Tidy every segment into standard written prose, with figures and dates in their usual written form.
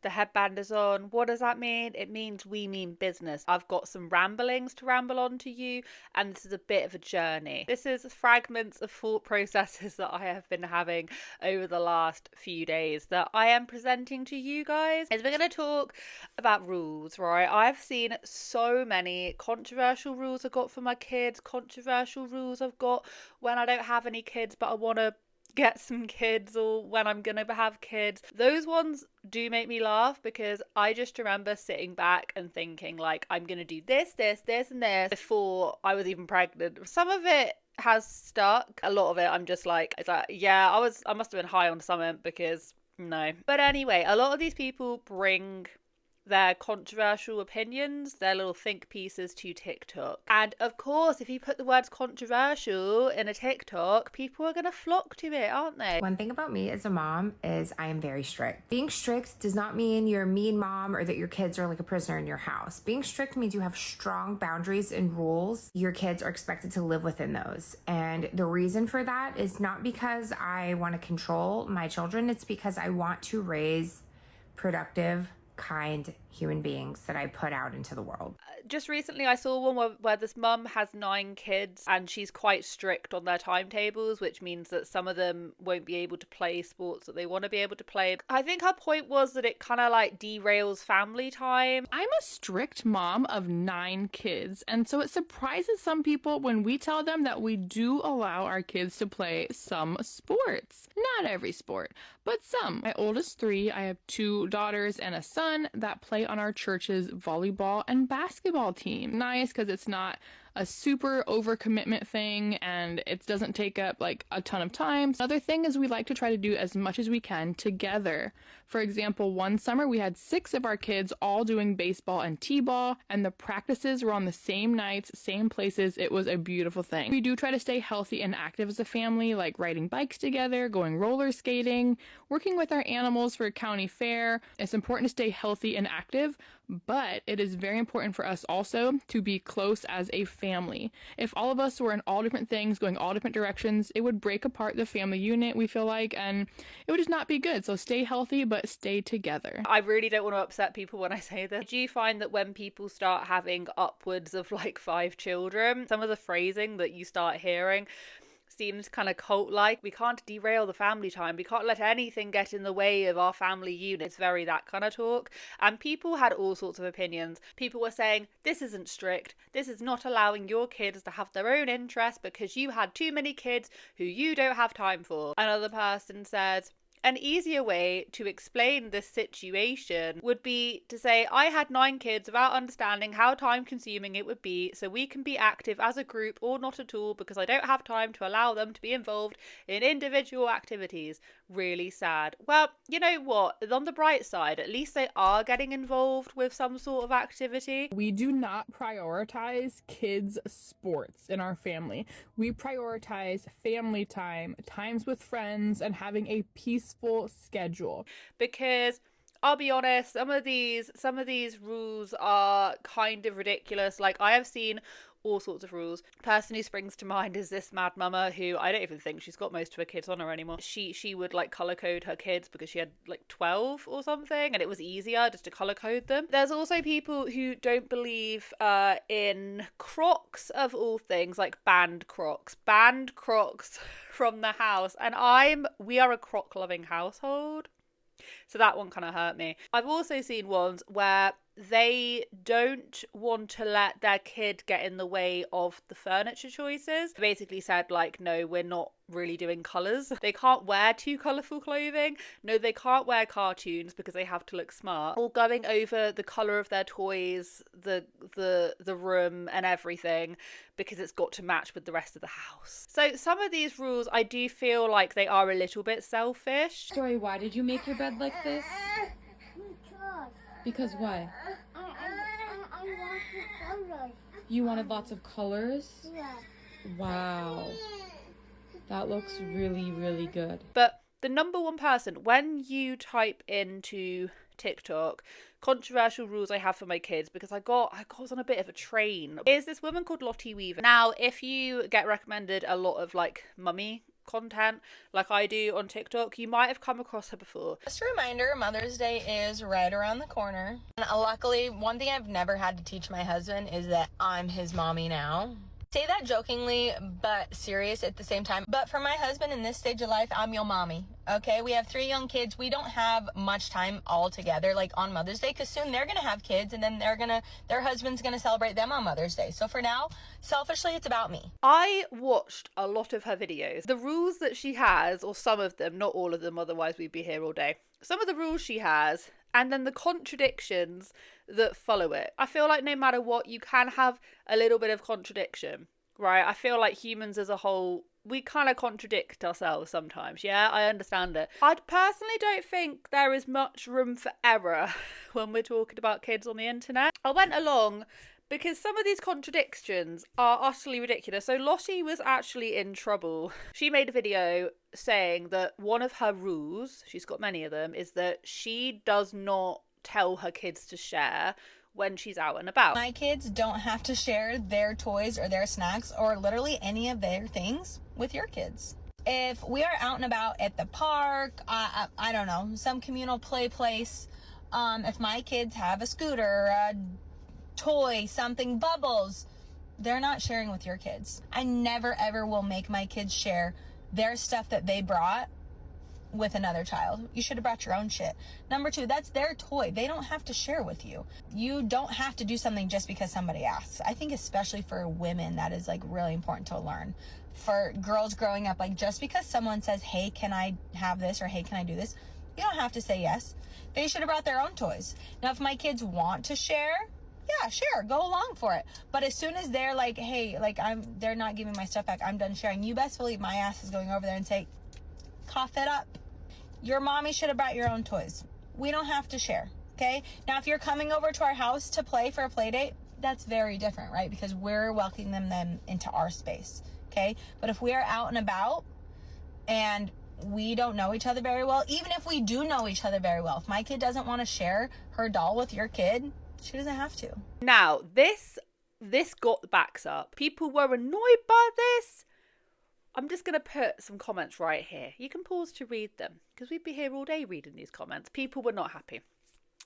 The headband is on. What does that mean? It means we mean business. I've got some ramblings to ramble on to you, and this is a bit of a journey. This is fragments of thought processes that I have been having over the last few days that I am presenting to you guys. As we're going to talk about rules, right? I've seen so many controversial rules I've got for my kids, controversial rules I've got when I don't have any kids but I want to get some kids, or when I'm gonna have kids. Those ones do make me laugh because I just remember sitting back and thinking like, I'm gonna do this and this before I was even pregnant. Some of it has stuck. A lot of it I'm just like, it's like, yeah, I must have been high on something, because no. But anyway, a lot of these people bring their controversial opinions, their little think pieces to TikTok. And of course, if you put the words controversial in a TikTok, people are going to flock to it, aren't they? One thing about me as a mom is I am very strict. Being strict does not mean you're a mean mom or that your kids are like a prisoner in your house. Being strict means you have strong boundaries and rules. Your kids are expected to live within those. And the reason for that is not because I want to control my children. It's because I want to raise productive, kind human beings that I put out into the world. Just recently I saw one where this mum has 9 kids and she's quite strict on their timetables, which means that some of them won't be able to play sports that they want to be able to play. I think her point was that it kind of like derails family time. I'm a strict mom of 9 kids, and so it surprises some people when we tell them that we do allow our kids to play some sports. Not every sport, but some. My oldest 3, I have 2 daughters and a son that play on our church's volleyball and basketball team. Nice because it's not a super overcommitment thing and it doesn't take up like a ton of time. Another thing is we like to try to do as much as we can together. For example, one summer we had 6 of our kids all doing baseball and t-ball, and the practices were on the same nights, same places. It was a beautiful thing. We do try to stay healthy and active as a family, like riding bikes together, going roller skating, working with our animals for a county fair. It's important to stay healthy and active, but it is very important for us also to be close as a family. If all of us were in all different things, going all different directions, it would break apart the family unit, we feel like, and it would just not be good. So stay healthy, but stay together. I really don't want to upset people when I say this. Do you find that when people start having upwards of like 5 children, some of the phrasing that you start hearing seems kind of cult-like? We can't derail the family time. We can't let anything get in the way of our family unit. It's very that kind of talk. And people had all sorts of opinions. People were saying, this isn't strict. This is not allowing your kids to have their own interests because you had too many kids who you don't have time for. Another person said, an easier way to explain this situation would be to say, I had 9 kids without understanding how time consuming it would be, so we can be active as a group or not at all because I don't have time to allow them to be involved in individual activities. Really sad. Well, you know what? On the bright side, at least they are getting involved with some sort of activity. We do not prioritize kids' sports in our family. We prioritize family time, times with friends, and having a peaceful schedule. Because I'll be honest, some of these rules are kind of ridiculous. Like, I have seen all sorts of rules. The person who springs to mind is this mad mama who I don't even think she's got most of her kids on her anymore. She would like color code her kids because she had like 12 or something, and it was easier just to color code them. There's also people who don't believe in Crocs, of all things, like banned Crocs from the house. And we are a Croc loving household, so that one kind of hurt me. I've also seen ones where they don't want to let their kid get in the way of the furniture choices. They basically said, like, no, we're not really doing colours. They can't wear too colourful clothing. No, they can't wear cartoons because they have to look smart. Or going over the colour of their toys, the room and everything, because it's got to match with the rest of the house. So some of these rules, I do feel like they are a little bit selfish. Sorry, why did you make your bed like this? Because why? I want colors. You wanted lots of colors? Yeah. Wow. That looks really, really good. But the number one person, when you type into TikTok, controversial rules I have for my kids, because I was on a bit of a train, is this woman called Lottie Weaver. Now, if you get recommended a lot of like mummy content like I do on TikTok, you might have come across her before. Just a reminder, Mother's Day is right around the corner. And luckily, one thing I've never had to teach my husband is that I'm his mommy now. Say that jokingly, but serious at the same time. But for my husband in this stage of life, I'm your mommy. Okay, we have 3 young kids. We don't have much time all together, like on Mother's Day, because soon they're gonna have kids, and then their husband's gonna celebrate them on Mother's Day. So for now, selfishly, it's about me. I watched a lot of her videos. The rules that she has, or some of them, not all of them, otherwise we'd be here all day. Some of the rules she has, and then the contradictions that follow it. I feel like no matter what, you can have a little bit of contradiction, right? I feel like humans as a whole, we kind of contradict ourselves sometimes, yeah? I understand it. I personally don't think there is much room for error when we're talking about kids on the internet. I went along because some of these contradictions are utterly ridiculous. So Lottie was actually in trouble. She made a video saying that one of her rules, she's got many of them, is that she does not tell her kids to share when she's out and about. My kids don't have to share their toys or their snacks or literally any of their things with your kids. If we are out and about at the park, I don't know, some communal play place, if my kids have a scooter, a toy, something, bubbles, they're not sharing with your kids. I never ever will make my kids share their stuff that they brought with another child. You should have brought your own shit. Number 2, that's their toy. They don't have to share with you. You don't have to do something just because somebody asks. I think especially for women, that is like really important to learn. For girls growing up, like just because someone says, hey, can I have this, or hey, can I do this? You don't have to say yes. They should have brought their own toys. Now, if my kids want to share, yeah, sure, go along for it. But as soon as they're like, hey, like they're not giving my stuff back, I'm done sharing, you best believe my ass is going over there and say, cough it up. Your mommy should have brought your own toys. We don't have to share, okay? Now, if you're coming over to our house to play for a play date, that's very different, right? Because we're welcoming them into our space, okay? But if we are out and about and we don't know each other very well, even if we do know each other very well, if my kid doesn't want to share her doll with your kid, she doesn't have to. Now, this got the backs up. People were annoyed by this. I'm just going to put some comments right here. You can pause to read them, because we'd be here all day reading these comments. People were not happy.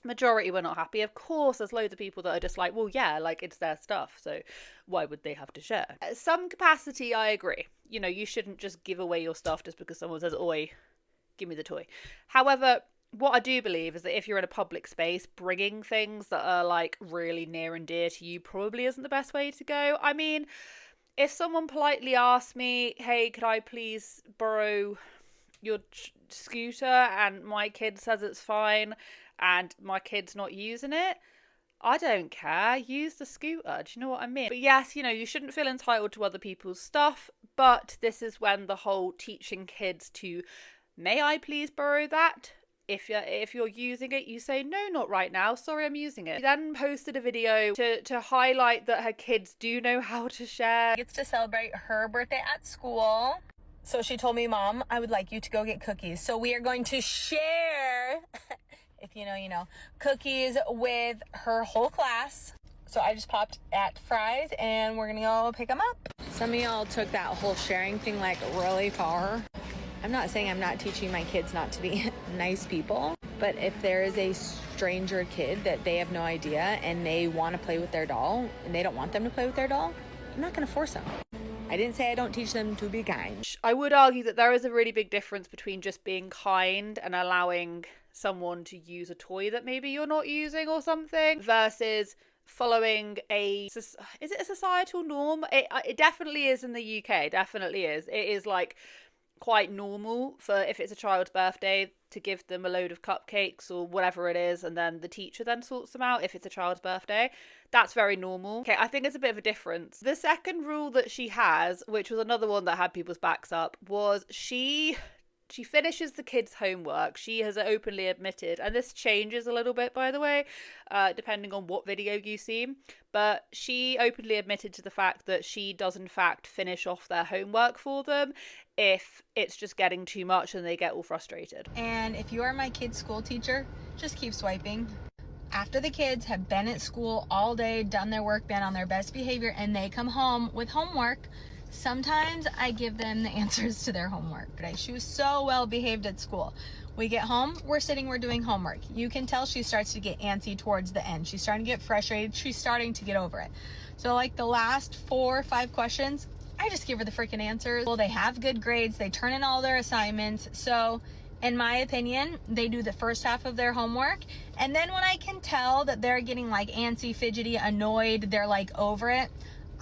Majority were not happy. Of course, there's loads of people that are just like, well, yeah, like it's their stuff, so why would they have to share? At some capacity, I agree. You know, you shouldn't just give away your stuff just because someone says, oi, give me the toy. However, what I do believe is that if you're in a public space, bringing things that are like really near and dear to you probably isn't the best way to go. I mean, if someone politely asks me, hey, could I please borrow your scooter, and my kid says it's fine and my kid's not using it, I don't care. Use the scooter. Do you know what I mean? But yes, you know, you shouldn't feel entitled to other people's stuff, but this is when the whole teaching kids to, may I please borrow that? If you're using it, you say, no, not right now. Sorry, I'm using it. She then posted a video to highlight that her kids do know how to share. Gets to celebrate her birthday at school. So she told me, Mom, I would like you to go get cookies. So we are going to share, if you know, you know, cookies with her whole class. So I just popped at Fry's and we're going to go pick them up. Some of y'all took that whole sharing thing like really far. I'm not saying I'm not teaching my kids not to be nice people, but if there is a stranger kid that they have no idea and they want to play with their doll and they don't want them to play with their doll, I'm not going to force them. I didn't say I don't teach them to be kind. I would argue that there is a really big difference between just being kind and allowing someone to use a toy that maybe you're not using or something versus following is it a societal norm? It definitely is in the UK. Definitely is. It is like quite normal for, if it's a child's birthday, to give them a load of cupcakes or whatever it is, and then the teacher then sorts them out if it's a child's birthday. That's very normal. Okay, I think it's a bit of a difference. The second rule that she has, which was another one that had people's backs up, was she finishes the kids' homework. She has openly admitted, and this changes a little bit, by the way, depending on what video you see, but she openly admitted to the fact that she does in fact finish off their homework for them if it's just getting too much and they get all frustrated. And if you are my kid's school teacher, just keep swiping. After the kids have been at school all day, done their work, been on their best behavior, and they come home with homework, Sometimes I give them the answers to their homework. She was so well behaved at school. We get home, we're doing homework. You can tell she starts to get antsy towards the end. She's starting to get frustrated. She's starting to get over it. So like the last 4 or 5 questions, I just give her the freaking answers. Well, they have good grades. They turn in all their assignments. So in my opinion, they do the first half of their homework. And then when I can tell that they're getting like antsy, fidgety, annoyed, they're like over it,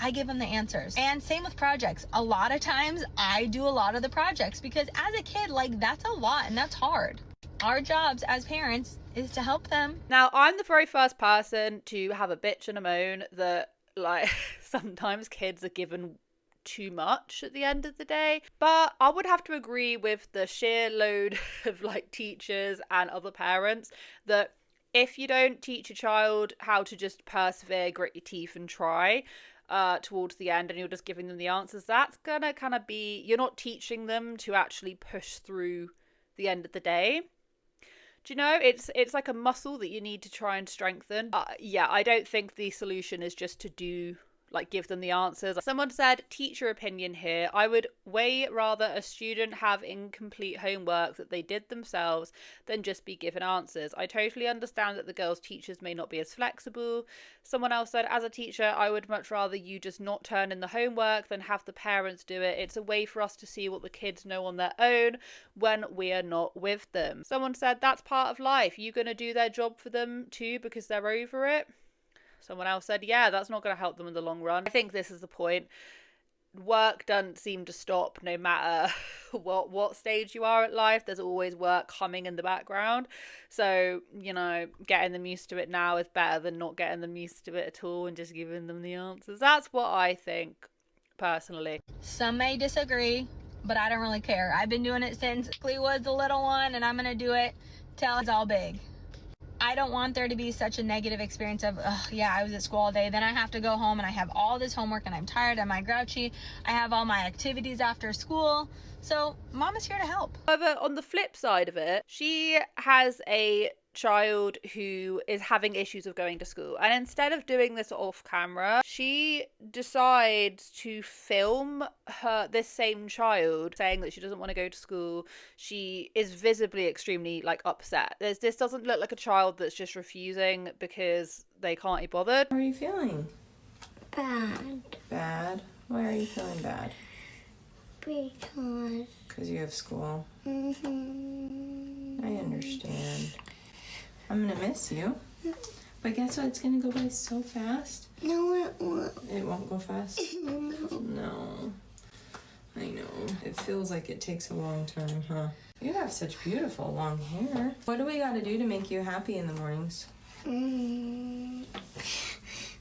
I give them the answers. And same with projects. A lot of times I do a lot of the projects because as a kid, like that's a lot and that's hard. Our jobs as parents is to help them. Now, I'm the very first person to have a bitch and a moan that like sometimes kids are given too much at the end of the day, but I would have to agree with the sheer load of like teachers and other parents that if you don't teach a child how to just persevere, grit your teeth and try towards the end, and you're just giving them the answers, that's gonna kind of be, you're not teaching them to actually push through the end of the day. Do you know, it's like a muscle that you need to try and strengthen. Yeah, I don't think the solution is just to give them the answers. Someone said, teach your opinion here. I would way rather a student have incomplete homework that they did themselves than just be given answers. I totally understand that the girls' teachers may not be as flexible. Someone else said, as a teacher, I would much rather you just not turn in the homework than have the parents do it. It's a way for us to see what the kids know on their own when we are not with them. Someone said, that's part of life. You're going to do their job for them too because they're over it. Someone else said, yeah, that's not going to help them in the long run. I think this is the point. Work doesn't seem to stop no matter what stage you are at life. There's always work humming in the background. So, you know, getting them used to it now is better than not getting them used to it at all and just giving them the answers. That's what I think, personally. Some may disagree, but I don't really care. I've been doing it since Lee was the little one, and I'm going to do it till it's all big. I don't want there to be such a negative experience of, yeah, I was at school all day, then I have to go home and I have all this homework and I'm tired, am I grouchy? I have all my activities after school. So mom is here to help. However, on the flip side of it, she has a child who is having issues of going to school, and instead of doing this off camera, she decides to film this same child saying that she doesn't want to go to school. She is visibly extremely like upset. This doesn't look like a child that's just refusing because they can't be bothered. How are you feeling? Bad. Bad? Why are you feeling bad? Because You have school. Mm-hmm. I understand. I'm gonna miss you. But guess what? It's gonna go by so fast. No, it won't. It won't go fast? No. No. I know. It feels like it takes a long time, huh? You have such beautiful long hair. What do we gotta do to make you happy in the mornings?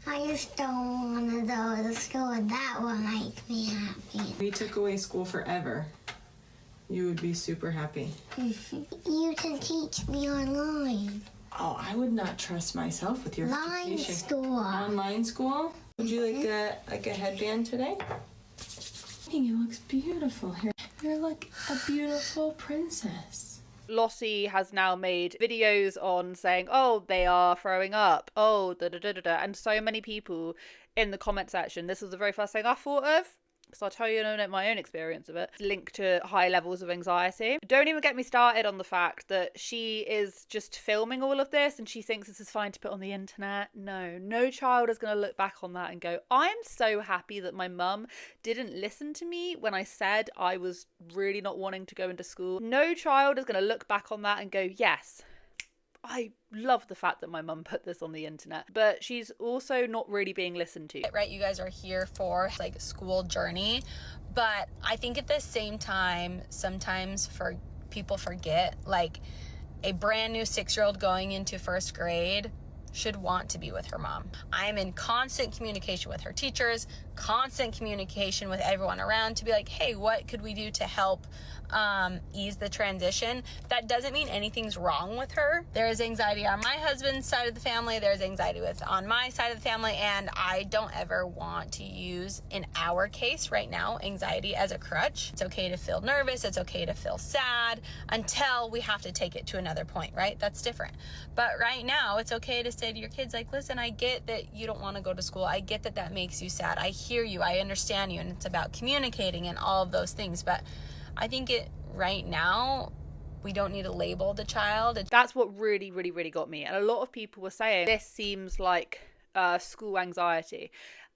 I just don't want to go to school, and that will make me happy. If we took away school forever, you would be super happy. You can teach me online. Oh, I would not trust myself with your Line education. school. Online school? Would you like a headband today? I think it looks beautiful here. You're like a beautiful princess. Lossie has now made videos on saying, oh, they are throwing up, oh, da-da-da-da-da, and so many people in the comment section, this was the very first thing I thought of, because I'll tell you my own experience of it, linked to high levels of anxiety. Don't even get me started on the fact that she is just filming all of this and she thinks this is fine to put on the internet. No child is going to look back on that and go, I'm so happy that my mum didn't listen to me when I said I was really not wanting to go into school. No child is going to look back on that and go, yes, I love the fact that my mum put this on the internet, but she's also not really being listened to. Right, you guys are here for like school journey, but I think at the same time, sometimes people forget, like a brand new 6-year-old going into first grade should want to be with her mom. I am in constant communication with her teachers, constant communication with everyone around to be like, hey, what could we do to help ease the transition? That doesn't mean anything's wrong with her. There is anxiety on my husband's side of the family, there's anxiety on my side of the family, and I don't ever want to use, in our case right now, anxiety as a crutch. It's okay to feel nervous, it's okay to feel sad, until we have to take it to another point, right? That's different. But right now, it's okay to say to your kids, like, listen, I get that you don't want to go to school. I get that that makes you sad. I hear you. I understand you. And it's about communicating and all of those things. But I think right now, we don't need to label the child. That's what really, really, really got me. And a lot of people were saying this seems like school anxiety.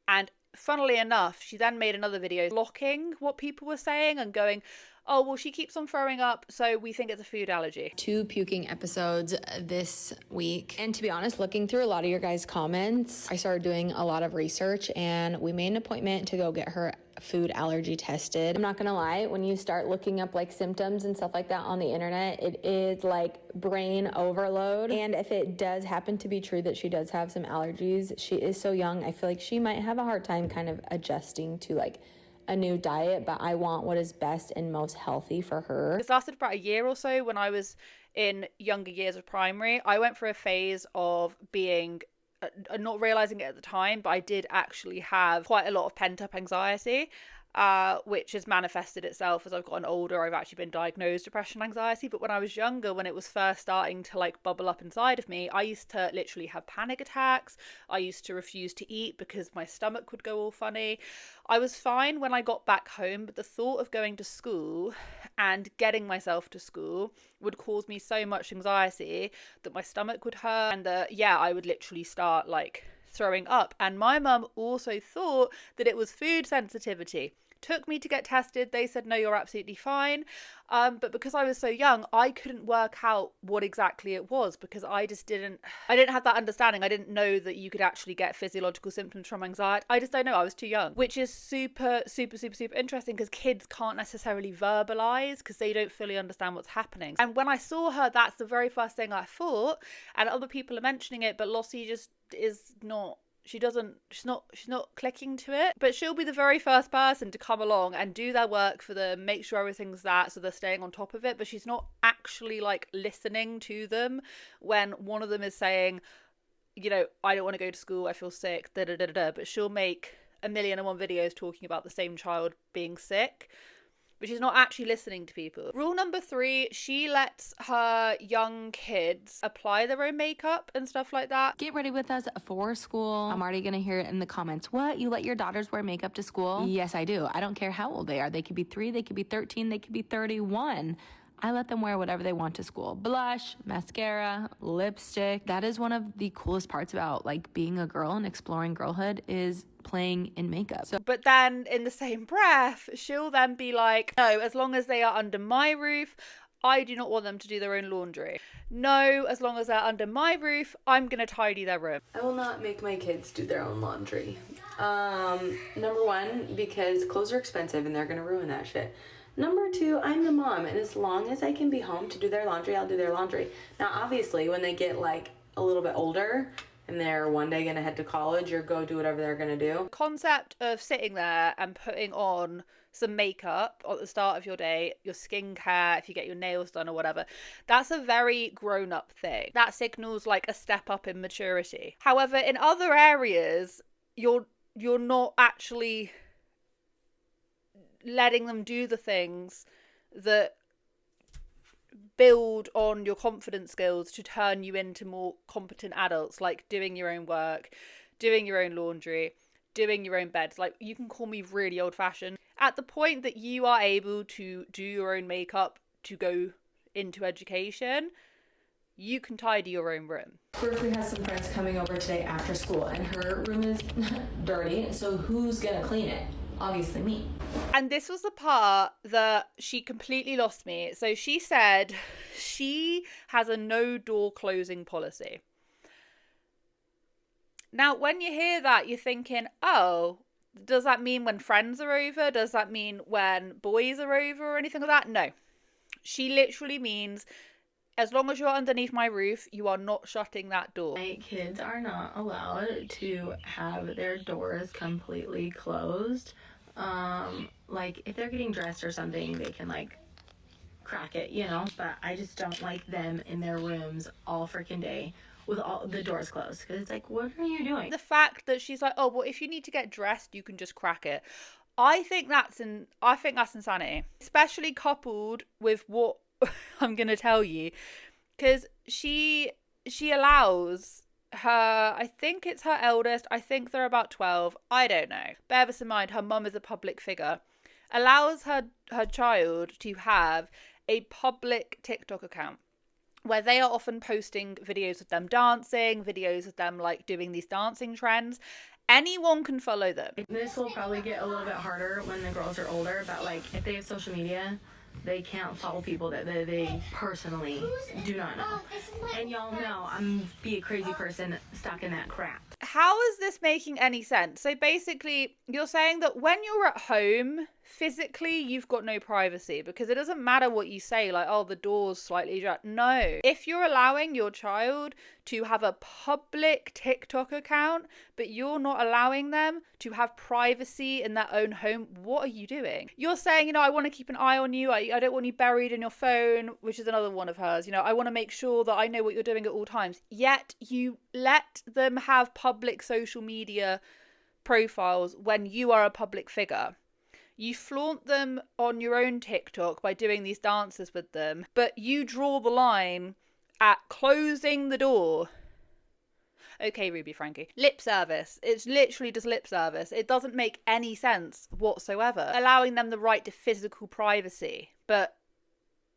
And funnily enough, she then made another video blocking what people were saying and going, oh, well, she keeps on throwing up, so we think it's a food allergy. 2 puking episodes this week. And to be honest, looking through a lot of your guys' comments, I started doing a lot of research and we made an appointment to go get her food allergy tested. I'm not gonna lie, when you start looking up like symptoms and stuff like that on the internet, it is like brain overload. And if it does happen to be true that she does have some allergies, she is so young, I feel like she might have a hard time kind of adjusting to like a new diet, but I want what is best and most healthy for her. This lasted about a year or so when I was in younger years of primary. I went through a phase of being not realizing it at the time, but I did actually have quite a lot of pent-up anxiety, which has manifested itself as I've gotten older. I've actually been diagnosed depression anxiety, but when I was younger, when it was first starting to like bubble up inside of me, I used to literally have panic attacks. I used to refuse to eat because my stomach would go all funny. I was fine when I got back home, but the thought of going to school and getting myself to school would cause me so much anxiety that my stomach would hurt and I would literally start like throwing up. And my mum also thought that it was food sensitivity. Took me to get tested. They said, no, you're absolutely fine. But because I was so young, I couldn't work out what exactly it was because I didn't have that understanding. I didn't know that you could actually get physiological symptoms from anxiety. I just don't know. I was too young, which is super, super, super, super interesting because kids can't necessarily verbalize because they don't fully understand what's happening. And when I saw her, that's the very first thing I thought. And other people are mentioning it, but Lossie just is not. She's not clicking to it, but she'll be the very first person to come along and do their work for them, make sure everything's so they're staying on top of it, but she's not actually like listening to them when one of them is saying, you know, I don't want to go to school, I feel sick, but she'll make 1,000,001 videos talking about the same child being sick, but she's not actually listening to people. Rule number 3, she lets her young kids apply their own makeup and stuff like that. Get ready with us for school. I'm already gonna hear it in the comments. What? You let your daughters wear makeup to school? Yes, I do. I don't care how old they are. They could be 3, they could be 13, they could be 31. I let them wear whatever they want to school. Blush, mascara, lipstick. That is one of the coolest parts about like being a girl and exploring girlhood is playing in makeup. But then in the same breath, she'll then be like, no, as long as they are under my roof, I do not want them to do their own laundry. No, as long as they're under my roof, I'm going to tidy their room. I will not make my kids do their own laundry. Number 1, because clothes are expensive and they're going to ruin that shit. Number 2, I'm the mom, and as long as I can be home to do their laundry, I'll do their laundry. Now, obviously, when they get like a little bit older and they're one day gonna head to college or go do whatever they're gonna do. Concept of sitting there and putting on some makeup at the start of your day, your skincare, if you get your nails done or whatever, that's a very grown-up thing. That signals like a step up in maturity. However, in other areas, you're not actually letting them do the things that build on your confidence skills to turn you into more competent adults, like doing your own work, doing your own laundry, doing your own beds. Like, you can call me really old-fashioned. At the point that you are able to do your own makeup to go into education, you can tidy your own room. Berkeley has some friends coming over today after school, and her room is dirty, so who's gonna clean it? Obviously me. And this was the part that she completely lost me. So she said she has a no door closing policy. Now, when you hear that, you're thinking, oh, does that mean when friends are over? Does that mean when boys are over or anything like that? No. She literally means as long as you're underneath my roof, you are not shutting that door. My kids are not allowed to have their doors completely closed. Like if they're getting dressed or something, they can like crack it, you know, but I just don't like them in their rooms all freaking day with all the doors closed, because it's like, what are you doing? The fact that she's like, oh, well, if you need to get dressed, you can just crack it. I think that's insanity, especially coupled with what I'm going to tell you, because she allows I think it's her eldest. I think they're about 12. I don't know. Bear this in mind, her mum is a public figure. Allows her child to have a public TikTok account where they are often posting videos of them dancing, videos of them like doing these dancing trends. Anyone can follow them. This will probably get a little bit harder when the girls are older, but like if they have social media, they can't follow people that they personally do not know. And y'all know I'm be a crazy person stuck in that crap. How is this making any sense? So basically, you're saying that when you're at home, physically, you've got no privacy because it doesn't matter what you say, like, oh, the door's slightly shut. No. If you're allowing your child to have a public TikTok account, but you're not allowing them to have privacy in their own home, what are you doing? You're saying, I want to keep an eye on you. I don't want you buried in your phone, which is another one of hers. I want to make sure that I know what you're doing at all times. Yet you let them have public social media profiles when you are a public figure. You flaunt them on your own TikTok by doing these dances with them, but you draw the line at closing the door. Okay, Ruby Frankie. Lip service. It's literally just lip service. It doesn't make any sense whatsoever. Allowing them the right to physical privacy, but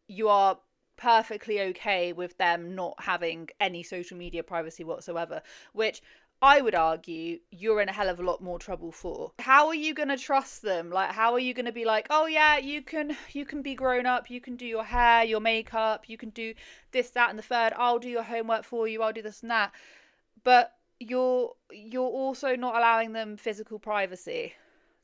you are perfectly okay with them not having any social media privacy whatsoever, which I would argue you're in a hell of a lot more trouble for. How are you going to trust them? Like, how are you going to be like, oh yeah, you can be grown up, you can do your hair, your makeup, you can do this, that, and the third, I'll do your homework for you, I'll do this and that. But you're also not allowing them physical privacy.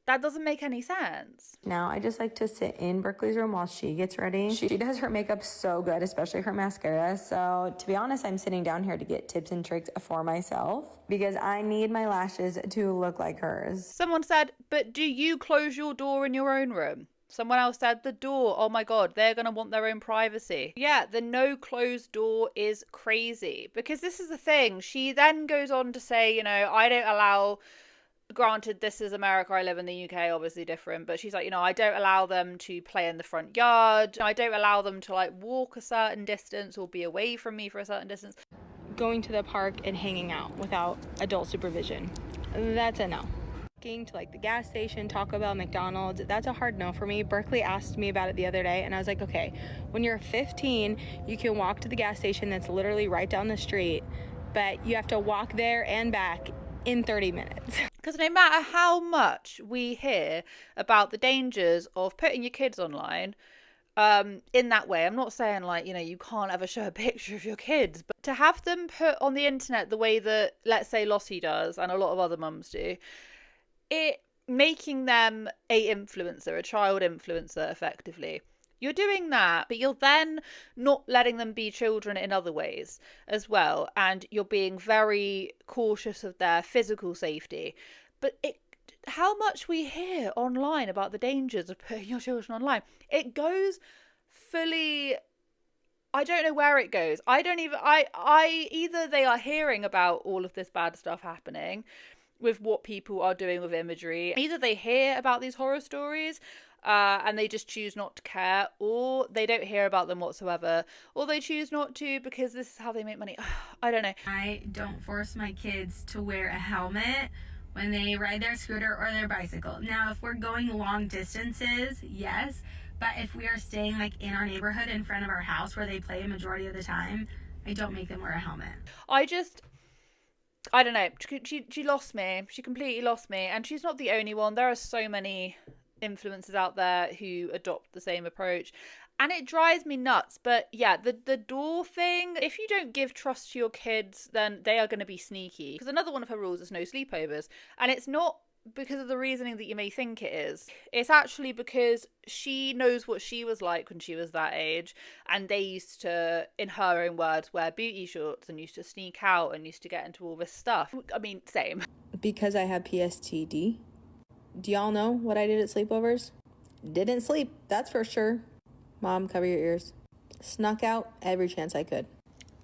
That doesn't make any sense. Now, I just like to sit in Berkeley's room while she gets ready. She does her makeup so good, especially her mascara. So, to be honest, I'm sitting down here to get tips and tricks for myself because I need my lashes to look like hers. Someone said, but do you close your door in your own room? Someone else said the door. Oh my God, they're going to want their own privacy. Yeah, the no closed door is crazy because this is the thing. She then goes on to say, I don't allow... Granted, this is America, I live in the UK, obviously different, but she's like, I don't allow them to play in the front yard. I don't allow them to like walk a certain distance or be away from me for a certain distance. Going to the park and hanging out without adult supervision. That's a no. To like the gas station, Taco Bell, McDonald's, that's a hard no for me. Berkeley asked me about it the other day and I was like, okay, when you're 15, you can walk to the gas station that's literally right down the street, but you have to walk there and back in 30 minutes. Because no matter how much we hear about the dangers of putting your kids online in that way, I'm not saying like, you can't ever show a picture of your kids, but to have them put on the internet the way that, let's say, Lottie does and a lot of other mums do, it making them a child influencer effectively. You're doing that, but you're then not letting them be children in other ways as well. And you're being very cautious of their physical safety. But how much we hear online about the dangers of putting your children online. It goes fully... I don't know where it goes. Either they are hearing about all of this bad stuff happening with what people are doing with imagery. Either they hear about these horror stories and they just choose not to care, or they don't hear about them whatsoever, or they choose not to because this is how they make money. I don't know. I don't force my kids to wear a helmet when they ride their scooter or their bicycle. Now, if we're going long distances, yes, but if we are staying like in our neighborhood in front of our house where they play a majority of the time, I don't make them wear a helmet. I don't know. She lost me. She completely lost me. And she's not the only one. There are so many influencers out there who adopt the same approach. And it drives me nuts. But yeah, the door thing, if you don't give trust to your kids, then they are going to be sneaky. Because another one of her rules is no sleepovers. And it's not because of the reasoning that you may think it is. It's actually because she knows what she was like when she was that age, and they used to, in her own words, wear booty shorts and used to sneak out and used to get into all this stuff. I mean, same. Because I have PSTD. Do y'all know what I did at sleepovers? Didn't sleep, that's for sure. Mom, cover your ears. Snuck out every chance I could.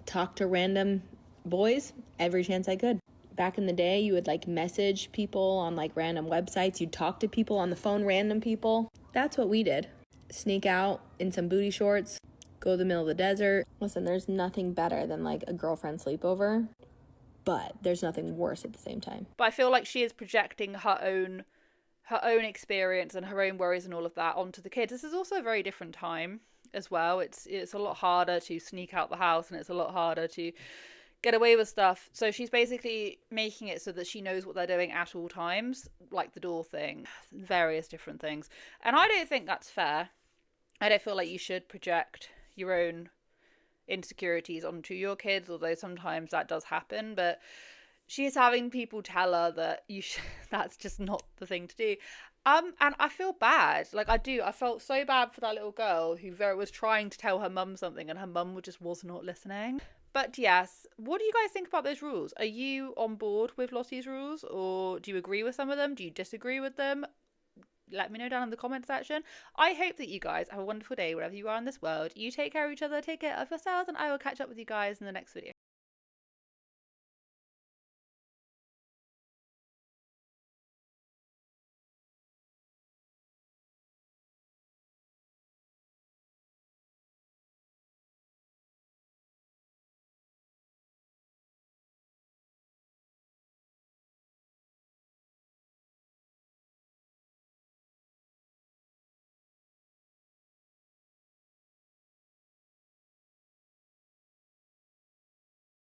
Talked to random boys every chance I could. Back in the day, you would like message people on like random websites. You'd talk to people on the phone, random people. That's what we did. Sneak out in some booty shorts, go to the middle of the desert. Listen, there's nothing better than like a girlfriend sleepover but there's nothing worse at the same time. But I feel like she is projecting her own experience and her own worries and all of that onto the kids. This is also a very different time as well. It's a lot harder to sneak out the house, and it's a lot harder to get away with stuff. So she's basically making it so that she knows what they're doing at all times, like the door thing, various different things. And I don't think that's fair. I don't feel like you should project your own insecurities onto your kids, although sometimes that does happen. But she is having people tell her that that's just not the thing to do. And I feel bad. Like, I do. I felt so bad for that little girl who was trying to tell her mum something, and her mum just was not listening. But yes, what do you guys think about those rules? Are you on board with Lottie's rules, or do you agree with some of them? Do you disagree with them? Let me know down in the comment section. I hope that you guys have a wonderful day wherever you are in this world. You take care of each other, take care of yourselves, and I will catch up with you guys in the next video.